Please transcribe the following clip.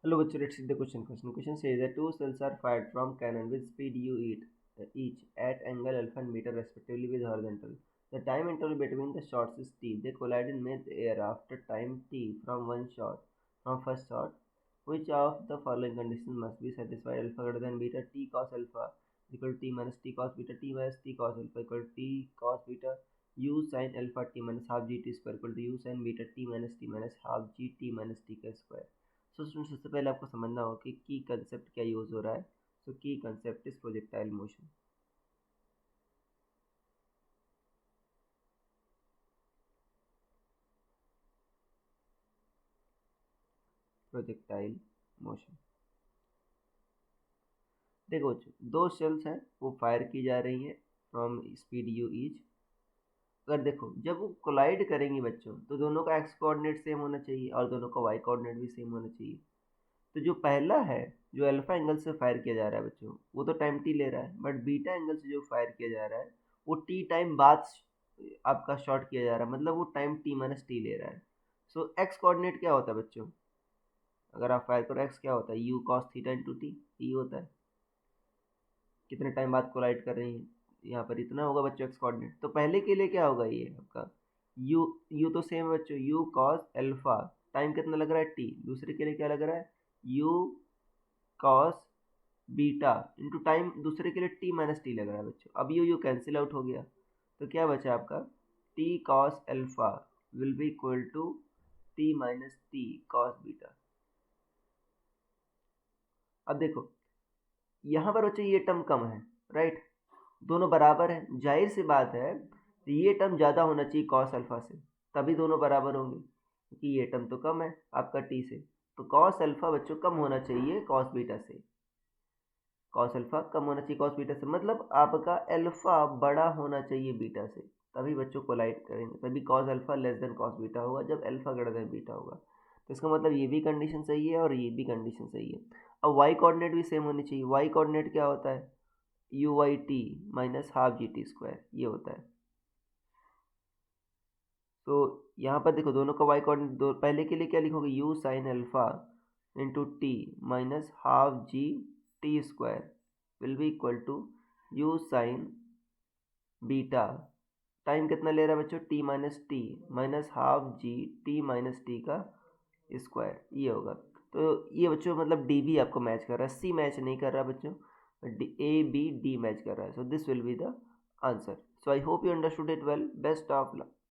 Hello, bachcho, let's see the question. Question says that two shells are fired from cannon with speed u each at angle alpha and beta respectively with horizontal. The time interval between the shots is t. They collide in mid-air after time t from first shot. Which of the following conditions must be satisfied? Alpha greater than beta, t cos alpha equal to t minus t cos beta, t minus t cos alpha equal to t cos beta, u sin alpha t minus half gt square equal to u sin beta t minus half gt minus t का square. So student सबसे पहले आपको समझना होगा कि की concept क्या use हो रहा है. सो की concept is projectile motion. Projectile motion. देखो बच्चों, दो शेल्स हैं वो फायर की जा रही हैं फ्रॉम स्पीड यू ईच. अगर देखो जब वो कोलाइड करेंगी बच्चों तो दोनों का एक्स कोऑर्डिनेट सेम होना चाहिए और दोनों का वाई कोऑर्डिनेट भी सेम होना चाहिए. तो जो पहला है जो अल्फा एंगल से फायर किया जा रहा है बच्चों वो तो टाइम टी ले रहा है, बट बीटा एंगल से जो फायर किया जा रहा है वो टी टाइम बाद आपका शॉट किया जा रहा है, मतलब वो टाइम टी माइनस टी ले रहा है. सो एक्स कोऑर्डिनेट क्या होता है बच्चों? अगर आप फायर करो एक्स क्या होता है? U cos theta into T. E होता है. कितने टाइम बाद कोलाइड कर रही हैं यहाँ पर इतना होगा बच्चों एक्स कोऑर्डिनेट. तो पहले के लिए क्या होगा ये आपका यू. यू तो सेम है बच्चों, यू कॉस अल्फा टाइम कितना लग रहा है टी. दूसरे के लिए क्या लग रहा है? U cos beta into time दूसरे के लिए टी माइनस टी लग रहा है बच्चों. अब यू कैंसिल आउट हो गया तो क्या बचा आपका? T cos alpha will be equal to t minus t cos beta. अब देखो यहाँ पर बच्चों ये टर्म कम है, राइट. दोनों बराबर है, जाहिर सी बात है तो ये टर्म ज़्यादा होना चाहिए कॉस अल्फा से, तभी दोनों बराबर होंगे क्योंकि ये टर्म तो कम है आपका टी से. तो कॉस अल्फा बच्चों कम होना चाहिए कॉस बीटा से. कॉस अल्फा कम होना चाहिए कॉस बीटा से, मतलब आपका अल्फा बड़ा होना चाहिए बीटा से, तभी बच्चों कोलाइड करेंगे. तभी cos alpha less than cos beta होगा जब अल्फा ग्रेटर देन बीटा होगा. तो इसका मतलब ये भी कंडीशन सही है और ये भी कंडीशन सही है. अब वाई कोऑर्डिनेट भी सेम होनी चाहिए. वाई कोऑर्डिनेट क्या होता है? U y t minus half g t square ये होता है. तो यहाँ पर देखो दोनों का वाई कोऑर्डिनेट दो पहले के लिए क्या लिखोगे? U sine alpha into t minus half g t square will be equal to u sine beta. Time कितना ले रहा है बच्चों? T minus half g t minus t का स्क्वायर ये होगा. तो ये बच्चों मतलब डी बी आपको मैच कर रहा है, सी मैच नहीं कर रहा बच्चों, ए बी डी मैच कर रहा है. So this will be the answer. So I hope you understood it well. Best of luck.